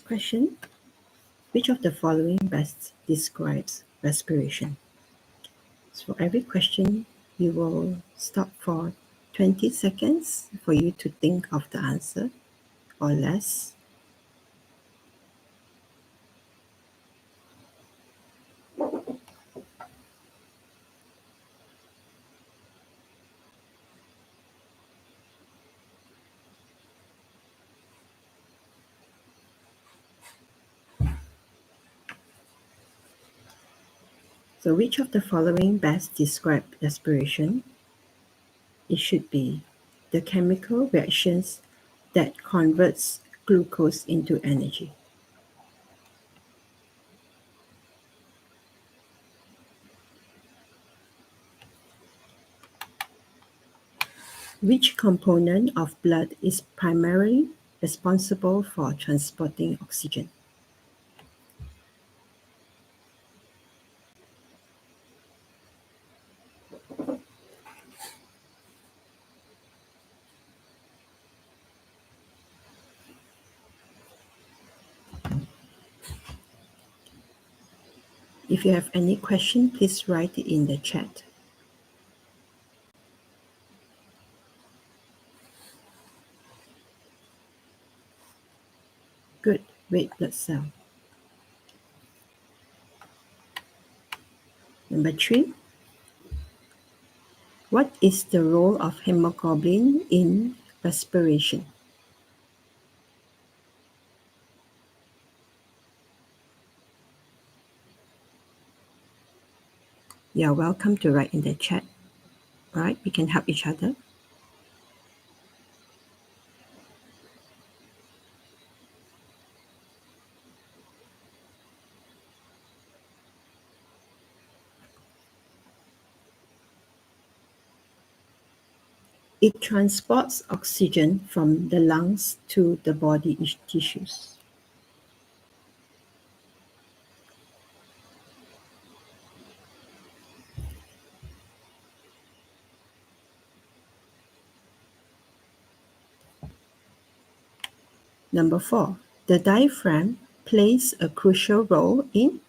question. Which of the following best describes respiration? So for every question, you will stop for 20 seconds for you to think of the answer or less. So which of the following best describe respiration? It should be the chemical reactions that converts glucose into energy. Which component of blood is primarily responsible for transporting oxygen? If you have any question, please write it in the chat. Good, red blood cell. Number 3. What is the role of hemoglobin in respiration? You are welcome to write in the chat. All right, we can help each other. It transports oxygen from the lungs to the body tissues. Number 4. The diaphragm plays a crucial role in.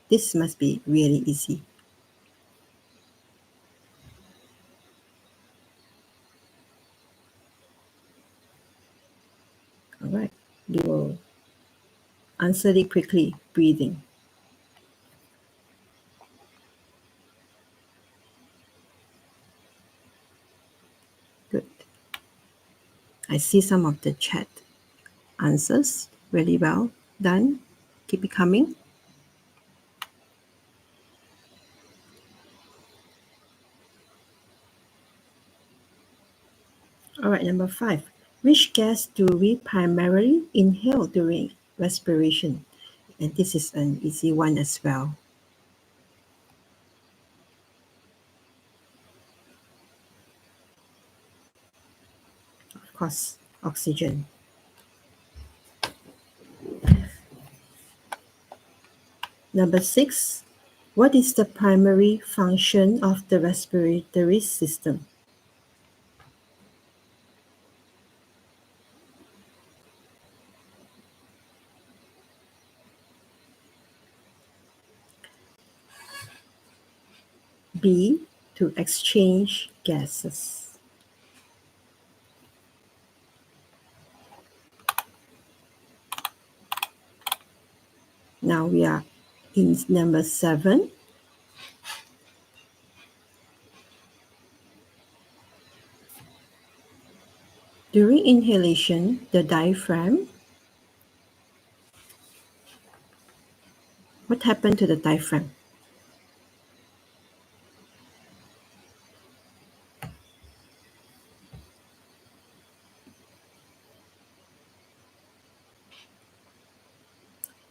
This must be really easy. All right, you will answer it quickly. Breathing. Good. I see some of the chat answers. Really well done. Keep it coming. All right, number 5. Which gas do we primarily inhale during respiration? And this is an easy one as well. Of course, oxygen. Number 6. What is the primary function of the respiratory system? B. To exchange gases. Now we are in number 7. During inhalation, the diaphragm. What happened to the diaphragm?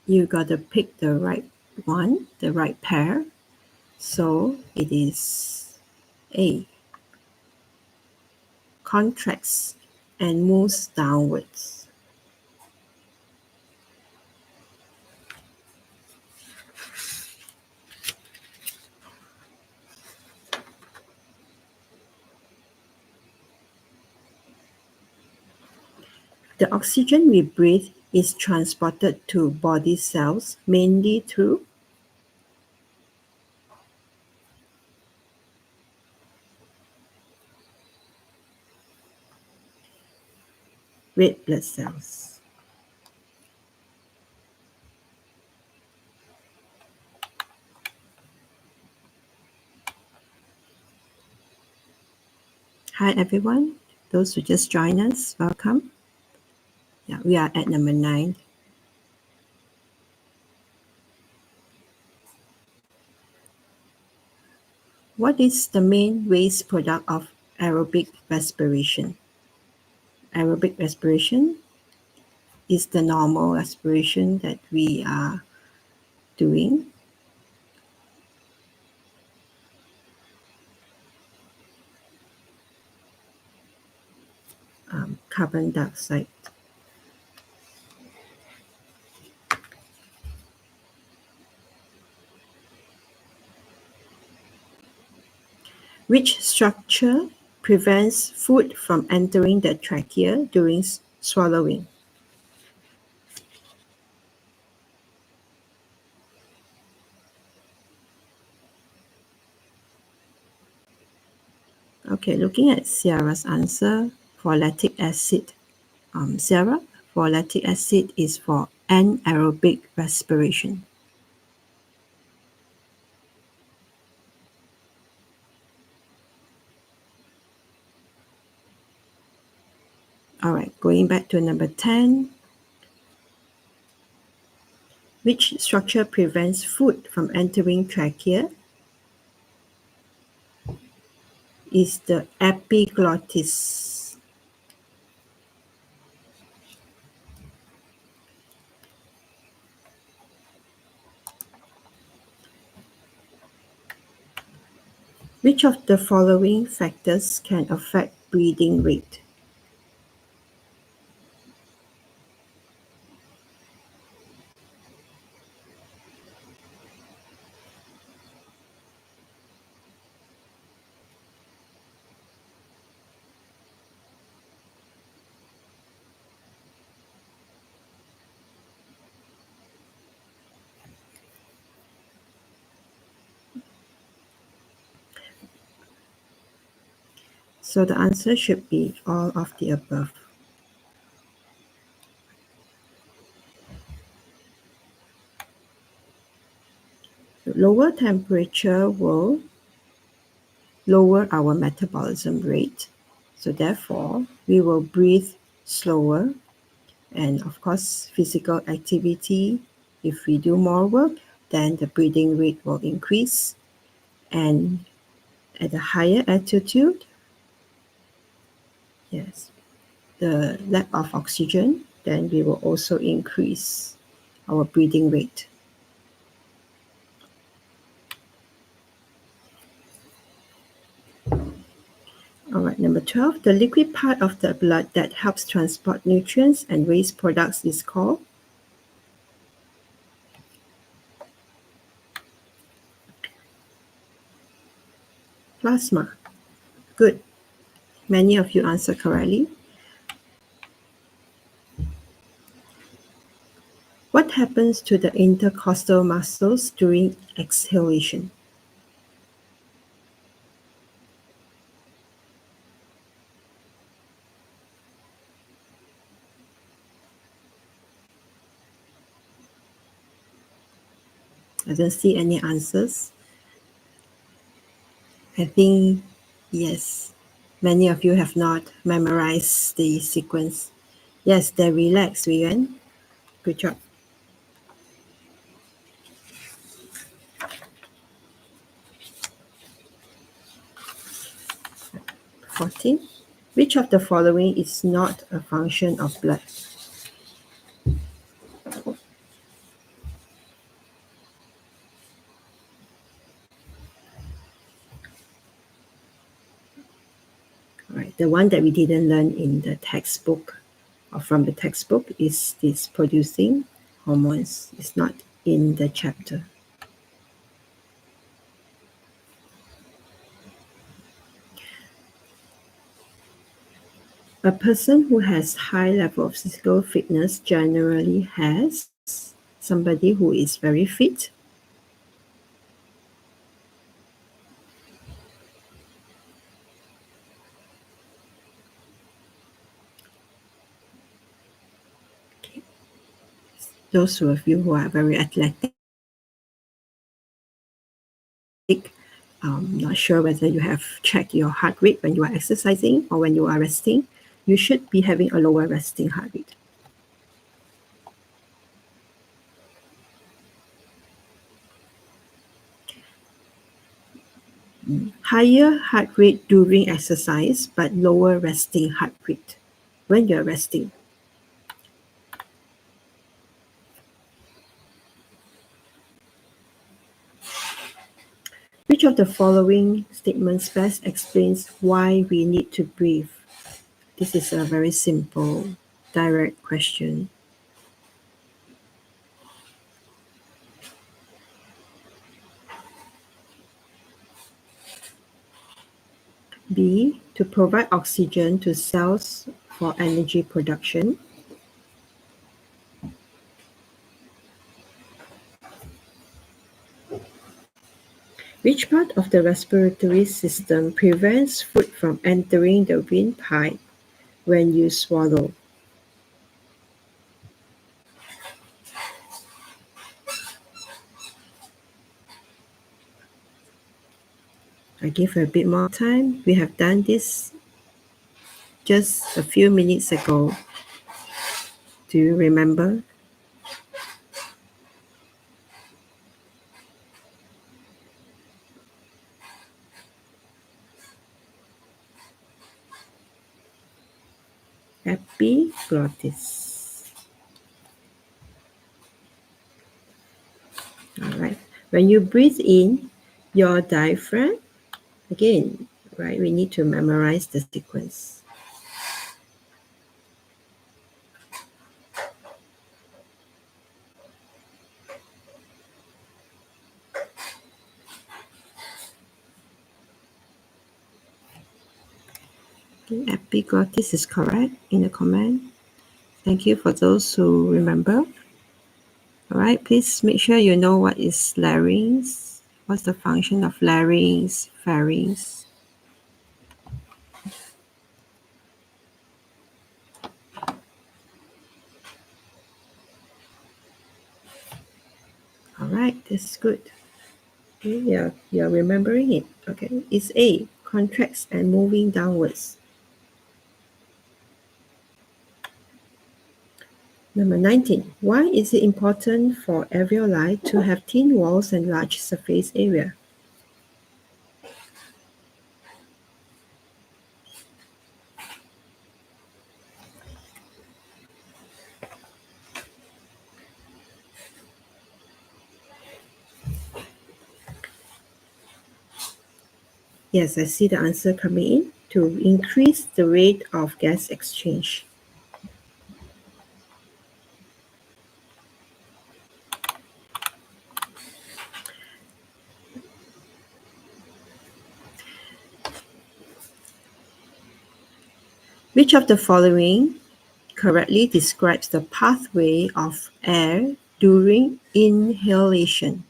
You got to pick the right one, the right pair. So it is A. Contracts and moves downwards. The oxygen we breathe is transported to body cells mainly through red blood cells. Hi everyone, those who just joined us, welcome. Yeah, we are at number 9. What is the main waste product of aerobic respiration? Aerobic respiration is the normal respiration that we are doing. Carbon dioxide. Which structure prevents food from entering the trachea during swallowing? Okay, looking at Sierra's answer for lactic acid. Sierra, for lactic acid is for anaerobic respiration. All right, going back to number 10. Which structure prevents food from entering trachea? Is the epiglottis. Which of the following factors can affect breathing rate? So the answer should be all of the above. Lower temperature will lower our metabolism rate. So therefore, we will breathe slower. And of course, physical activity, if we do more work, then the breathing rate will increase. And at a higher altitude, yes, the lack of oxygen, then we will also increase our breathing rate. All right, number 12, the liquid part of the blood that helps transport nutrients and waste products is called plasma. Good. Many of you answered correctly. What happens to the intercostal muscles during exhalation? I don't see any answers. I think, yes, many of you have not memorized the sequence. Yes, they relax, Vivian. Good job. 14. Which of the following is not a function of blood? All right, the one that we didn't learn in the textbook or from the textbook is this producing hormones. It's not in the chapter. A person who has high level of physical fitness generally has somebody who is very fit. Okay. Those of you who are very athletic, not sure whether you have checked your heart rate when you are exercising or when you are resting. You should be having a lower resting heart rate. Higher heart rate during exercise, but lower resting heart rate when you're resting. Which of the following statements best explains why we need to breathe? This is a very simple, direct question. B. To provide oxygen to cells for energy production. Which part of the respiratory system prevents food from entering the windpipe when you swallow? I give a bit more time. We have done this just a few minutes ago. Do you remember? Epiglottis. All right. When you breathe in, your diaphragm, again, right, we need to memorize the sequence. Okay, epiglottis is correct in the comment. Thank you for those who remember. All right, please make sure you know what is larynx. What's the function of larynx, pharynx? All right, that's good. Okay, you're remembering it. Okay, it's A, contracts and moving downwards. Number 19. Why is it important for alveoli to have thin walls and large surface area? Yes, I see the answer coming in. To increase the rate of gas exchange. Which of the following correctly describes the pathway of air during inhalation?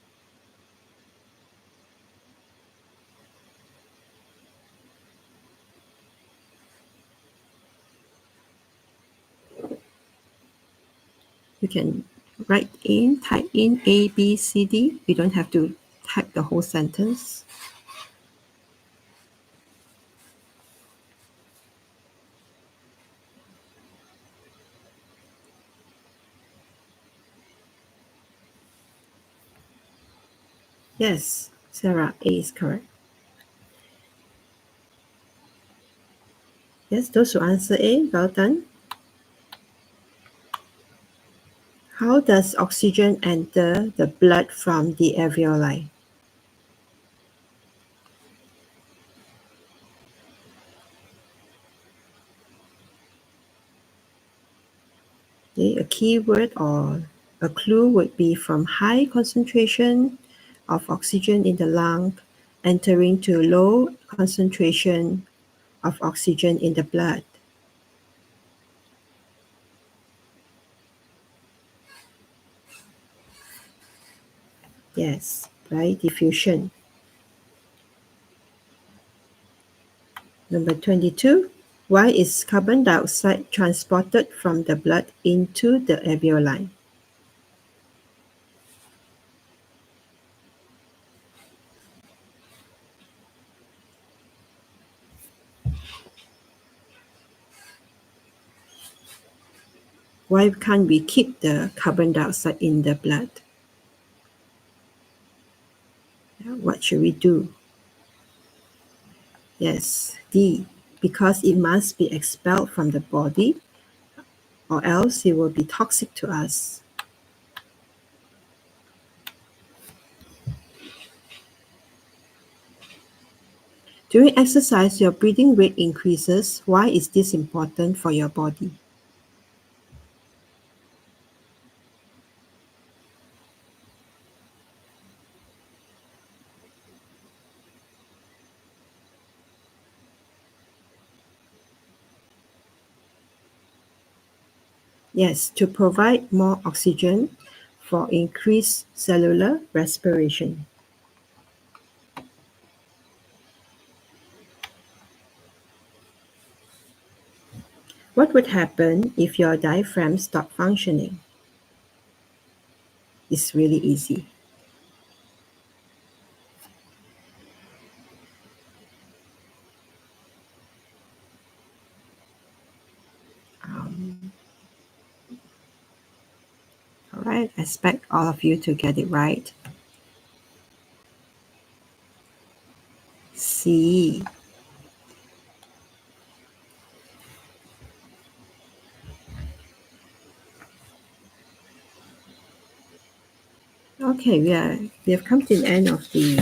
You can type in A, B, C, D. You don't have to type the whole sentence. Yes, Sarah, A is correct. Yes, those who answer A, well done. How does oxygen enter the blood from the alveoli? Okay, a keyword or a clue would be from high concentration of oxygen in the lung entering to low concentration of oxygen in the blood. Yes, by diffusion. Number 22. Why is carbon dioxide transported from the blood into the alveoli? Why can't we keep the carbon dioxide in the blood? What should we do? Yes, D. Because it must be expelled from the body, or else it will be toxic to us. During exercise, your breathing rate increases. Why is this important for your body? Yes, to provide more oxygen for increased cellular respiration. What would happen if your diaphragm stopped functioning? It's really easy. Um, all right, I expect all of you to get it right. C. Okay, we have come to the end of the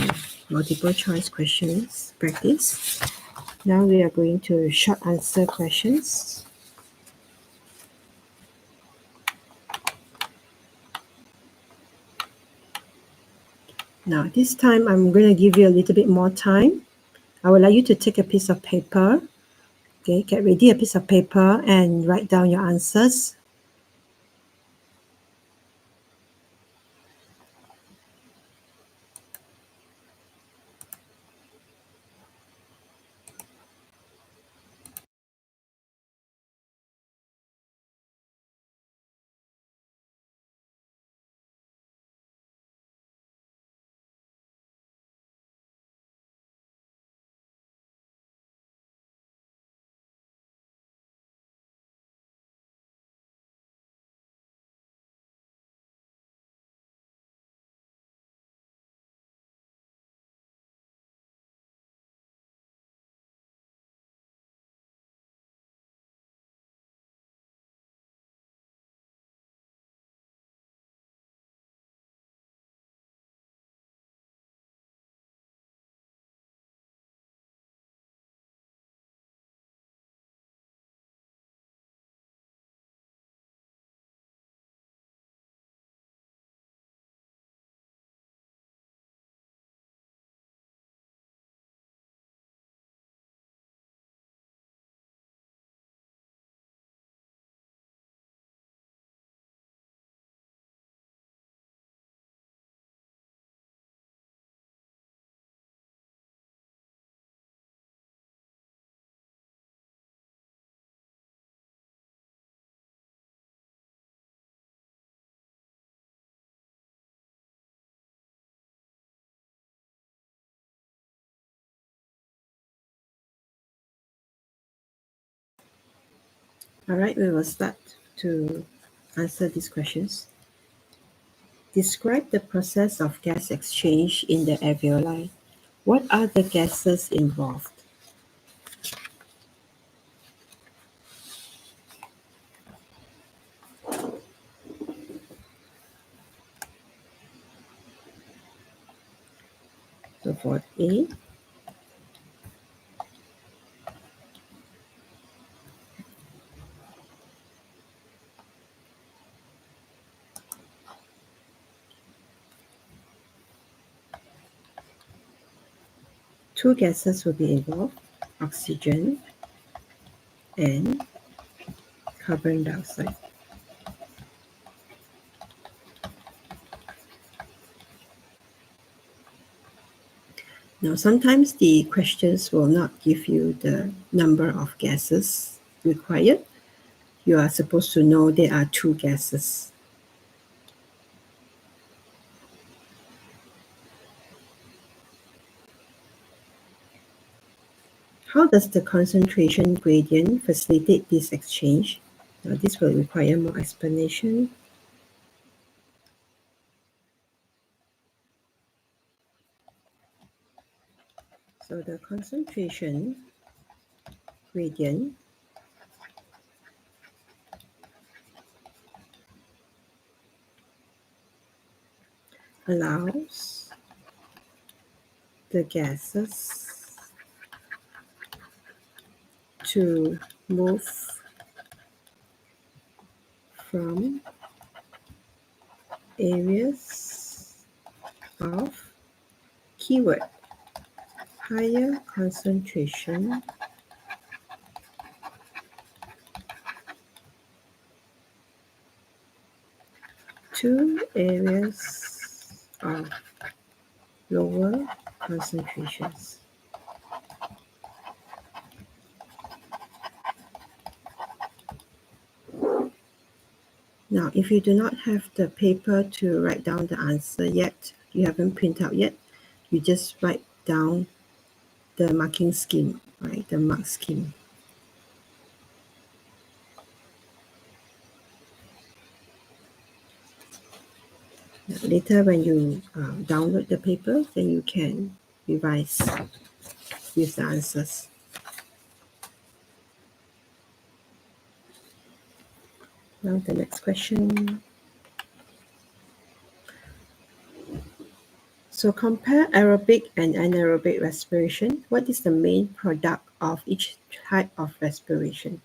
multiple choice questions practice. Now we are going to short answer questions. Now this time I'm going to give you a little bit more time. I would like you to take a piece of paper. Okay, get ready a piece of paper and write down your answers. All right, we will start to answer these questions. Describe the process of gas exchange in the alveoli. What are the gases involved? So for A, two gases will be involved, oxygen and carbon dioxide. Now, sometimes the questions will not give you the number of gases required. You are supposed to know there are 2 gases. How does the concentration gradient facilitate this exchange? Now, this will require more explanation. So the concentration gradient allows the gases to move from areas of keyword higher concentration to areas of lower concentrations. Now, if you do not have the paper to write down the answer yet, you haven't printed out yet, you just write down the marking scheme, right? The mark scheme. Later, when you download the paper, then you can revise with the answers. Now, the next question. So compare aerobic and anaerobic respiration. What is the main product of each type of respiration?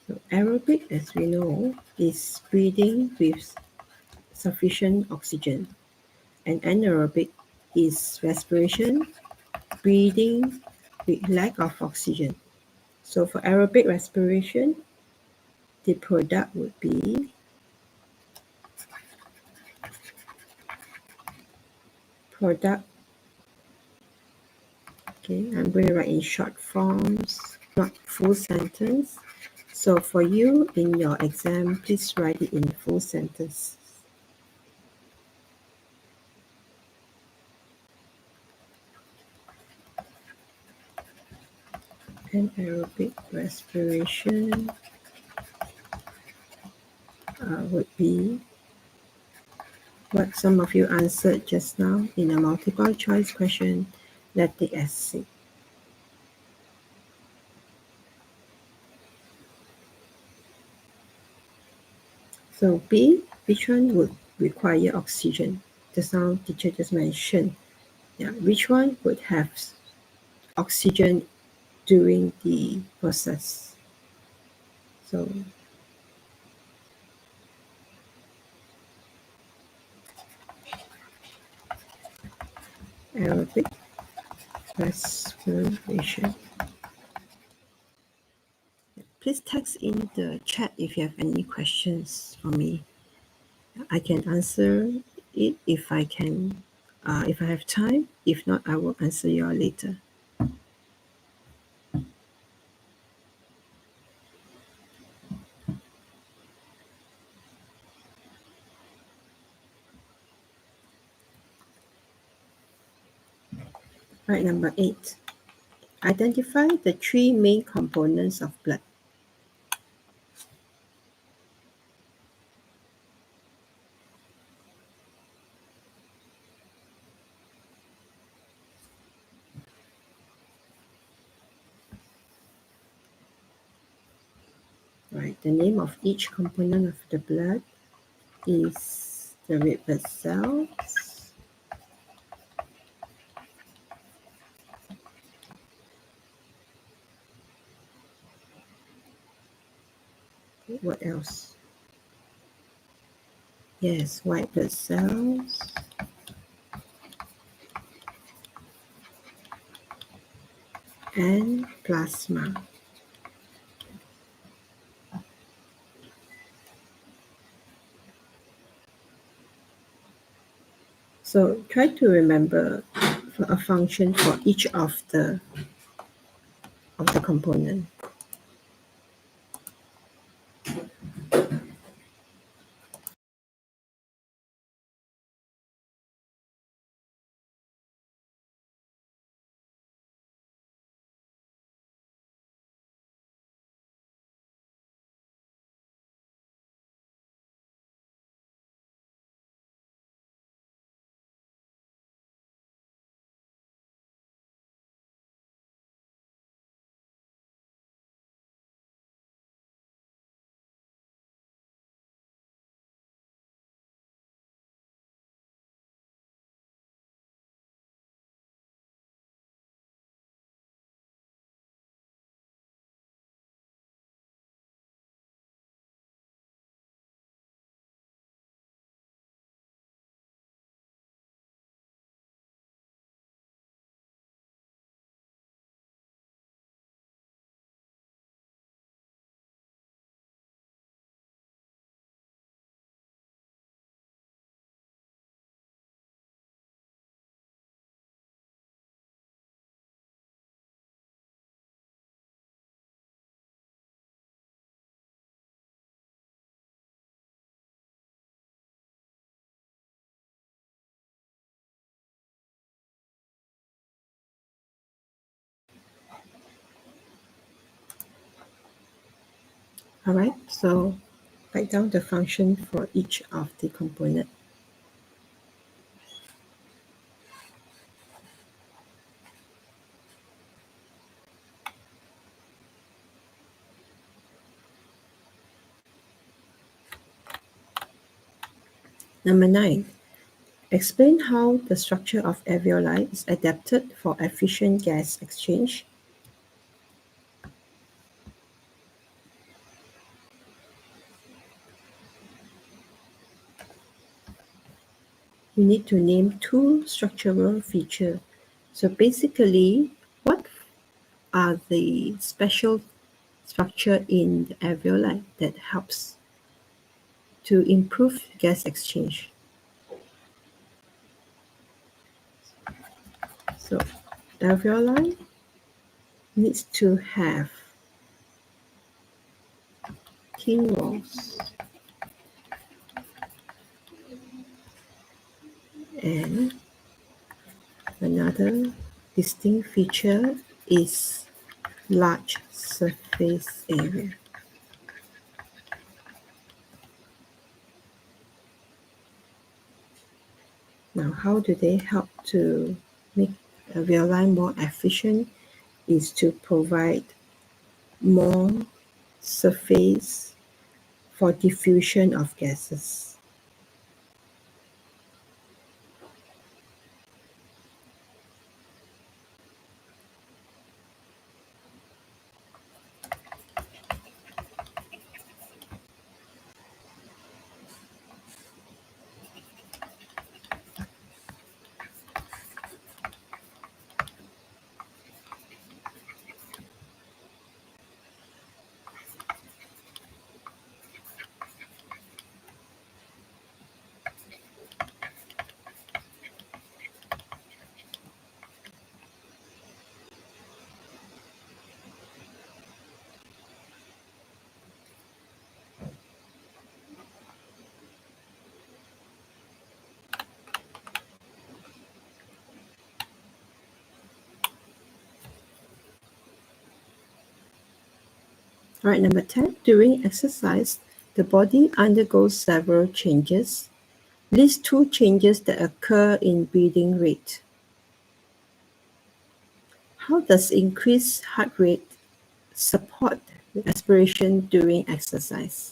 So aerobic, as we know, is breathing with sufficient oxygen, and anaerobic is respiration, breathing with lack of oxygen. So for aerobic respiration, the product would be product. Okay, I'm going to write in short forms, not full sentence. So for you in your exam, please write it in full sentence. Anaerobic respiration would be what some of you answered just now in a multiple choice question, lactic acid. So B, which one would require oxygen? Just now teacher just mentioned. Yeah, which one would have oxygen during the process? So aerobic respiration. Please text in the chat if you have any questions for me. I can answer it if I can, if I have time. If not, I will answer you all later. Right, number 8. Identify the 3 main components of blood. Right, the name of each component of the blood is the red blood cells, what else? Yes, white blood cells, and plasma. So try to remember a function for each of the component. All right, so write down the function for each of the component. Number 9. Explain how the structure of alveoli is adapted for efficient gas exchange. You need to name 2 structural features. So basically, what are the special structure in the alveoli that helps to improve gas exchange? So alveoli needs to have thin walls and another distinct feature is large surface area. Now, how do they help to make alveoli more efficient? Is to provide more surface for diffusion of gases. All right, number 10. During exercise, the body undergoes several changes. List 2 changes that occur in breathing rate. How does increased heart rate support respiration during exercise?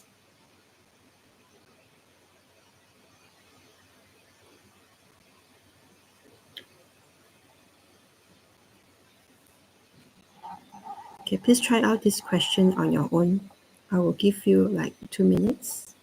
Okay, please try out this question on your own. I will give you like 2 minutes.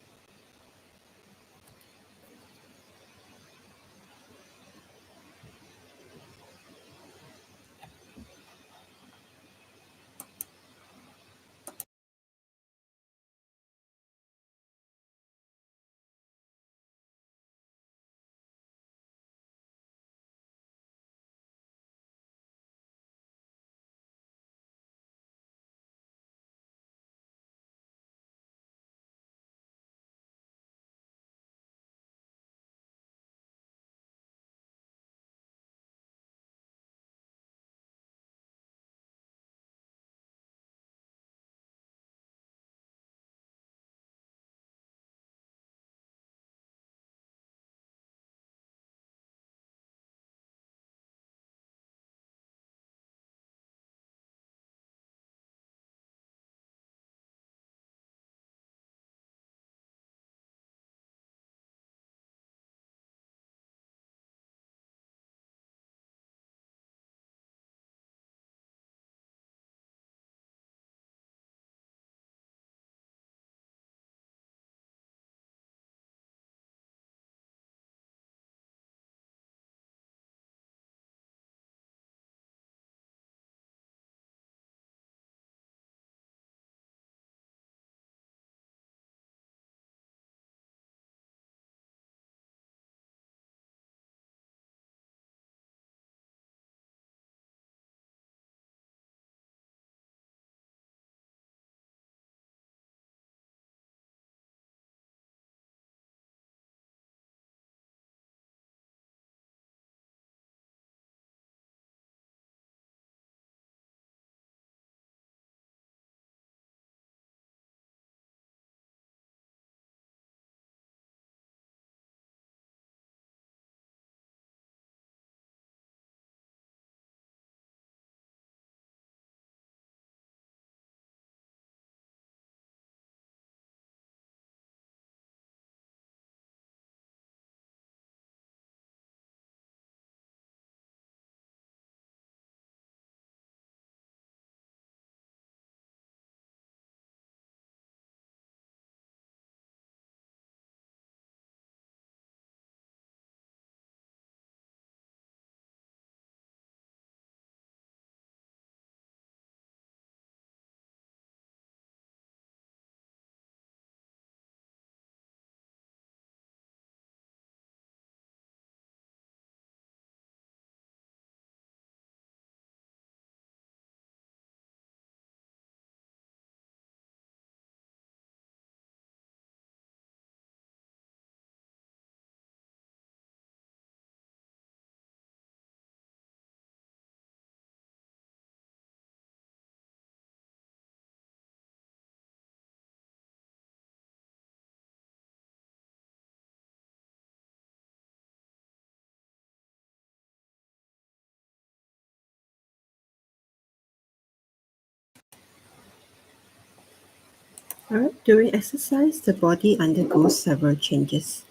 Alright, during exercise, the body undergoes several changes.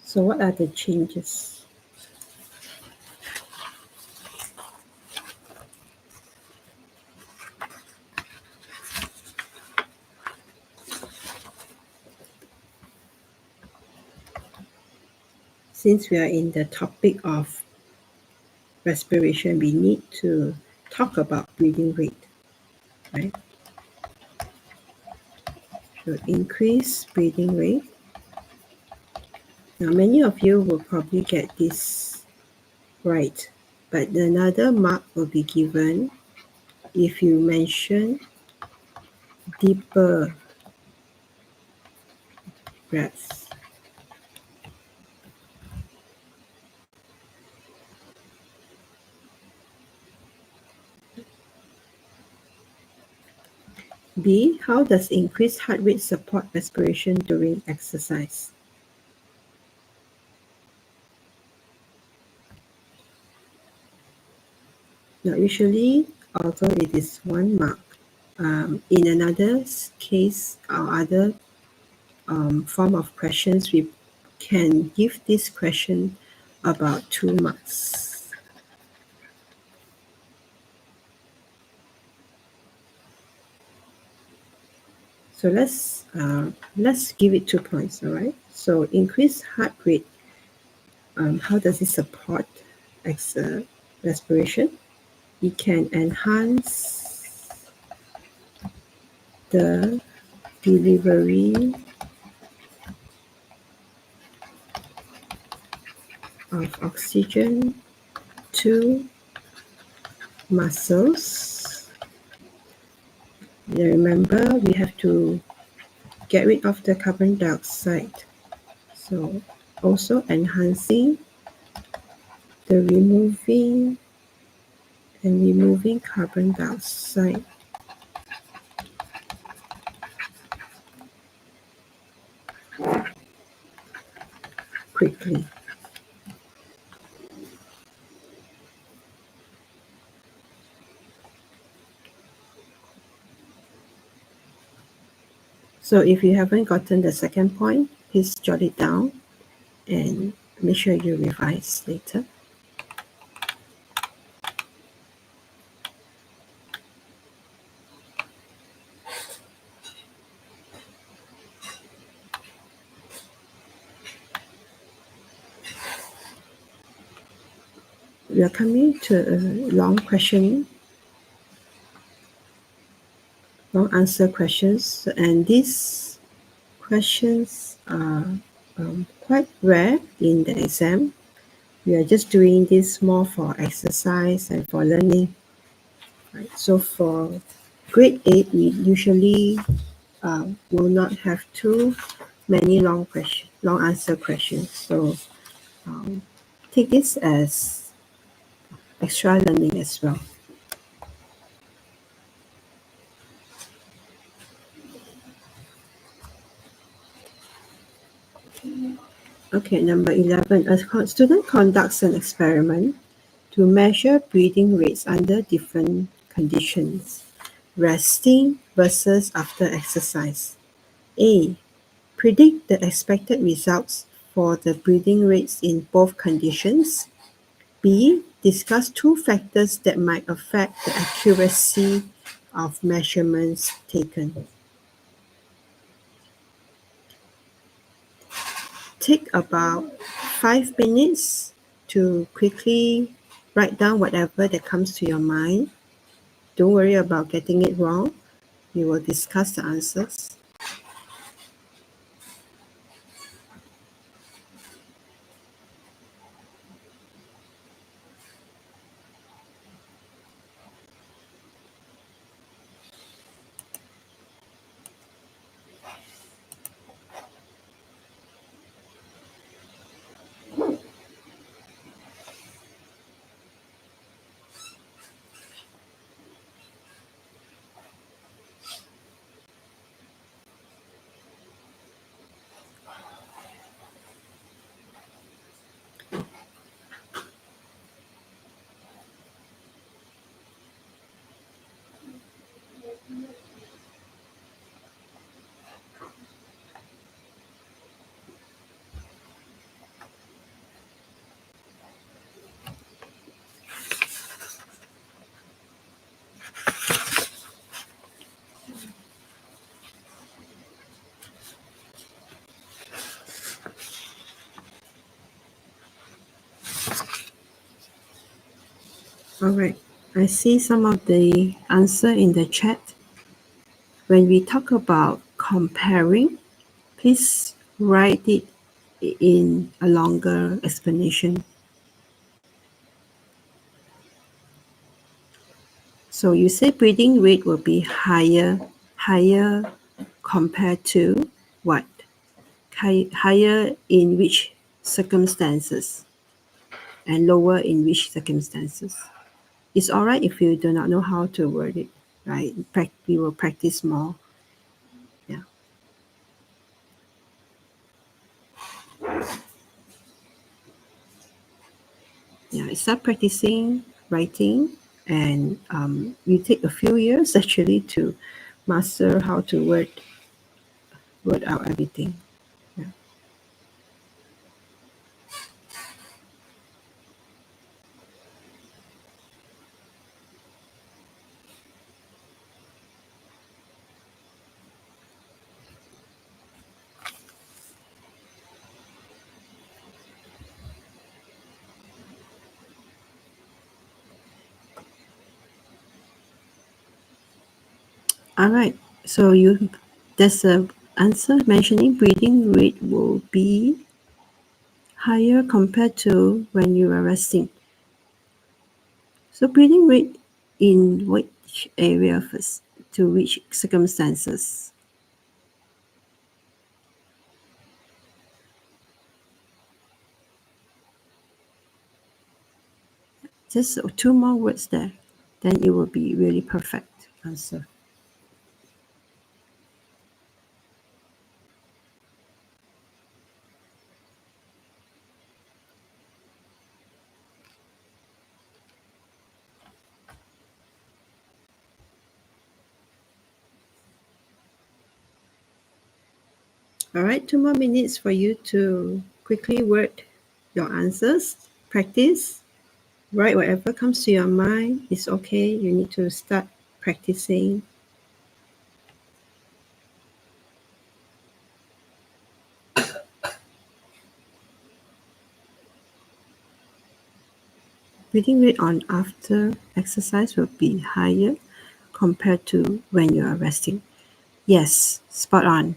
So what are the changes? Since we are in the topic of respiration, we need to talk about breathing rate, right? So increase breathing rate. Now, many of you will probably get this right, but another mark will be given if you mention deeper breaths. B. How does increased heart rate support respiration during exercise? Now, usually, although it is 1 mark, in another case or other form of questions, we can give this question about 2 marks. So let's give it 2 points, all right? So increased heart rate, how does it support respiration? It can enhance the delivery of oxygen to muscles. Remember, we have to get rid of the carbon dioxide. So also enhancing the removing carbon dioxide quickly. So if you haven't gotten the second point, please jot it down and make sure you revise later. We are coming to a long answer questions, and these questions are quite rare in the exam. We are just doing this more for exercise and for learning. Right? So for grade 8, we usually will not have too many long answer questions. So take this as extra learning as well. Okay, number 11. A student conducts an experiment to measure breathing rates under different conditions, resting versus after exercise. A. Predict the expected results for the breathing rates in both conditions. B. Discuss 2 factors that might affect the accuracy of measurements taken. Take about 5 minutes to quickly write down whatever that comes to your mind. Don't worry about getting it wrong. We will discuss the answers. All right. I see some of the answer in the chat. When we talk about comparing, please write it in a longer explanation. So you say breathing rate will be higher compared to what? Higher in which circumstances and lower in which circumstances? It's all right if you do not know how to word it, right? We will practice more. Yeah. Yeah, start practicing writing, and you take a few years actually to master how to word out everything. Yeah. All right. So there's a answer mentioning breathing rate will be higher compared to when you are resting. So breathing rate in which area first? To which circumstances? Just two more words there. Then it will be really perfect answer. All right, 2 more minutes for you to quickly word your answers. Practice. Write whatever comes to your mind. It's okay. You need to start practicing. Breathing rate on after exercise will be higher compared to when you are resting. Yes, spot on.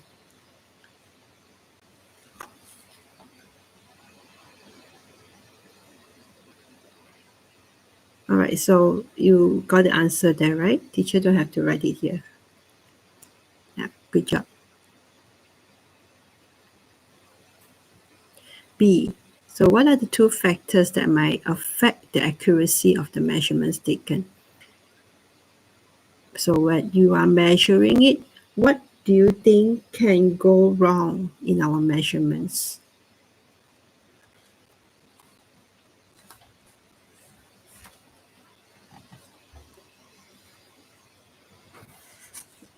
All right, so you got the answer there, right? Teacher don't have to write it here. Yeah, good job. B. So what are the two factors that might affect the accuracy of the measurements taken? So when you are measuring it, what do you think can go wrong in our measurements?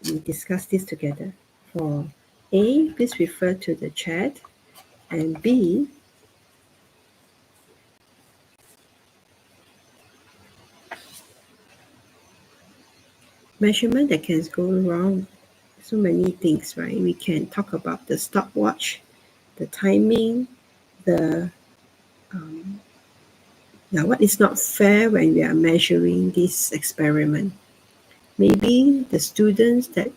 We discuss this together. For A, please refer to the chat, and B, measurement that can go wrong. So many things, right? We can talk about the stopwatch, the timing, the what is not fair when we are measuring this experiment. Maybe the students that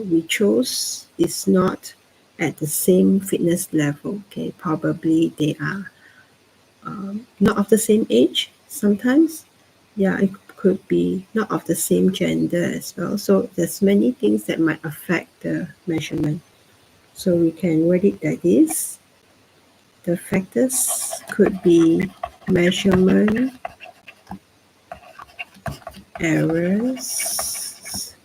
we chose is not at the same fitness level. Okay, probably they are not of the same age sometimes. Yeah, it could be not of the same gender as well. So there's many things that might affect the measurement. So we can word it like this. The factors could be measurement errors,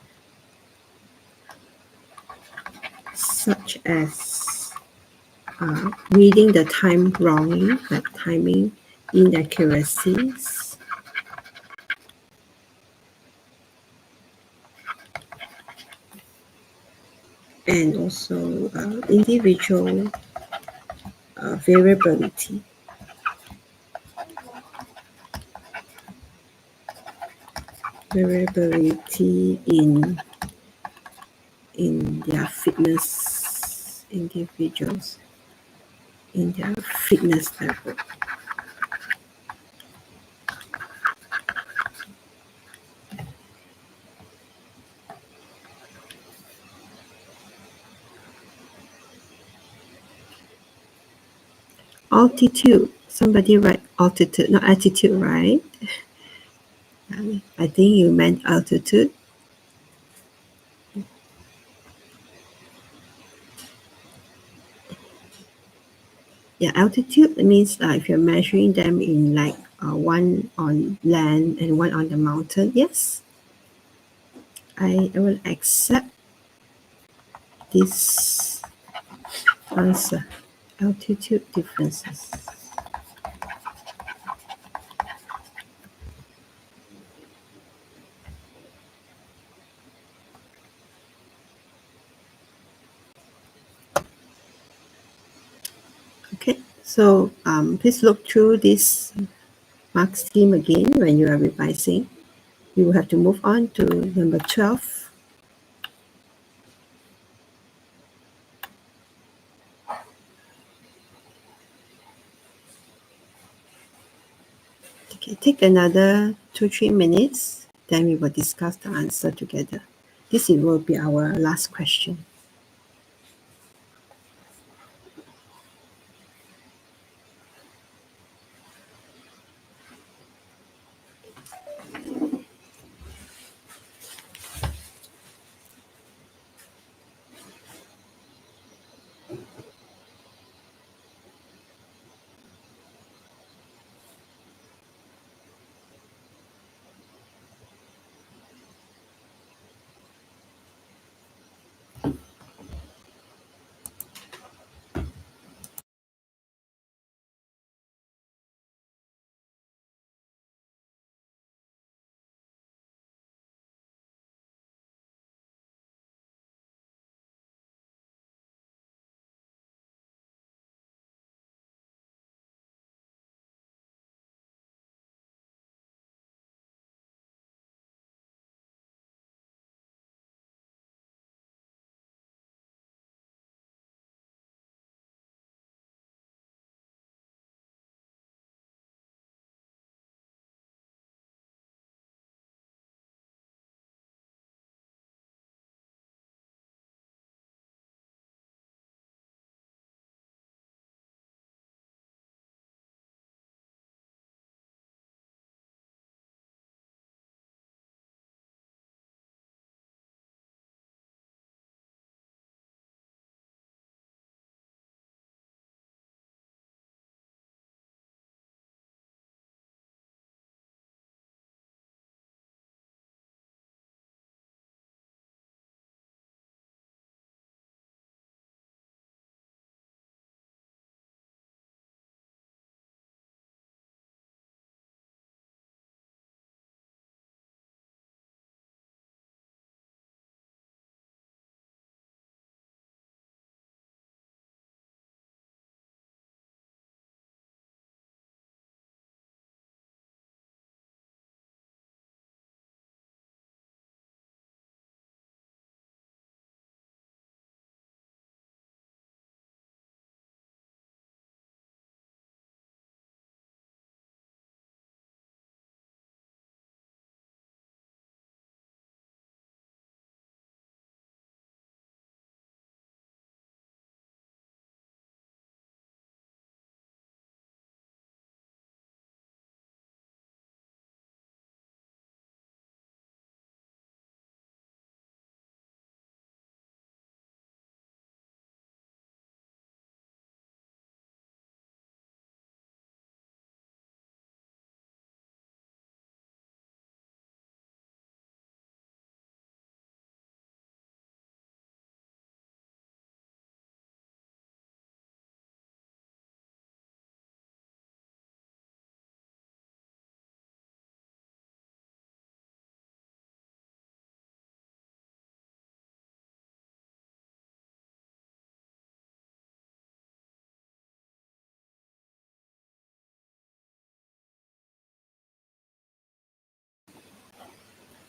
such as reading the time wrongly, like timing inaccuracies, and also individual variability. Variability in their fitness, individuals in their fitness level. altitude. Somebody write altitude, not attitude, right? I think you meant altitude. Yeah, altitude means if you're measuring them in like one on land and one on the mountain. Yes, I will accept this answer. Altitude differences. Okay, so please look through this mark scheme again when you are revising. You will have to move on to number 12. Okay, take another 2-3 minutes, then we will discuss the answer together. This will be our last question.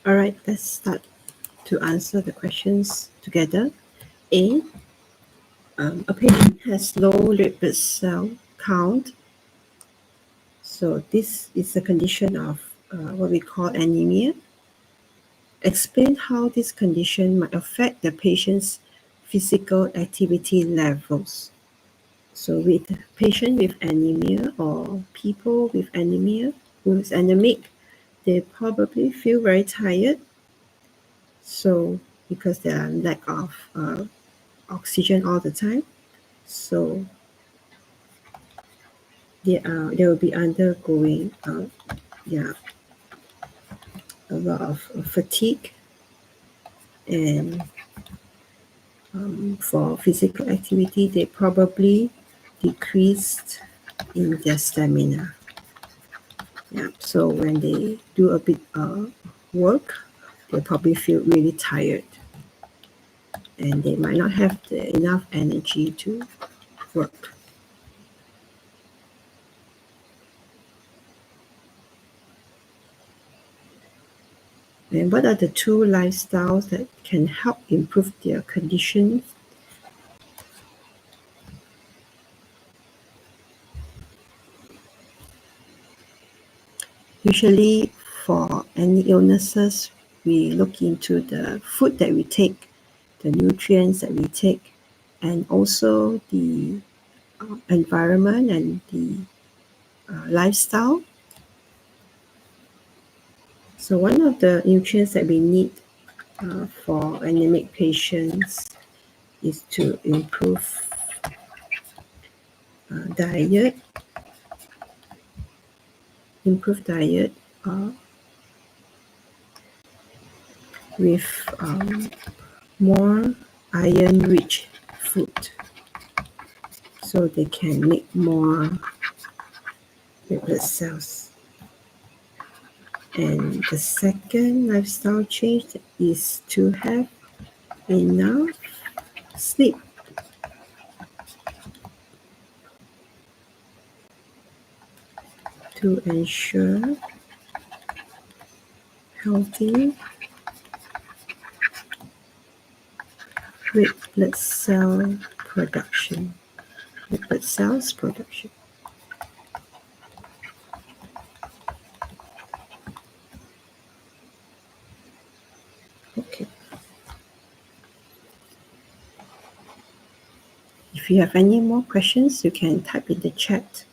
All right, let's start to answer the questions together. A, a patient has low red blood cell count. So this is a condition of what we call anemia. Explain how this condition might affect the patient's physical activity levels. So with patient with anemia or people with anemia who is anemic, they probably feel very tired. So because they are lack of oxygen all the time, so they will be undergoing a lot of fatigue, and for physical activity they probably decreased in their stamina. Yeah, so when they do a bit work, they probably feel really tired, and they might not have enough energy to work. And what are the two lifestyles that can help improve their conditions? Usually, for any illnesses, we look into the food that we take, the nutrients that we take, and also the environment and the lifestyle. So, one of the nutrients that we need for anemic patients is to diet, improve diet with more iron-rich food, so they can make more red blood cells. And the second lifestyle change is to have enough sleep. To ensure healthy red blood cell production. Red blood cells production. Okay. If you have any more questions, you can type in the chat.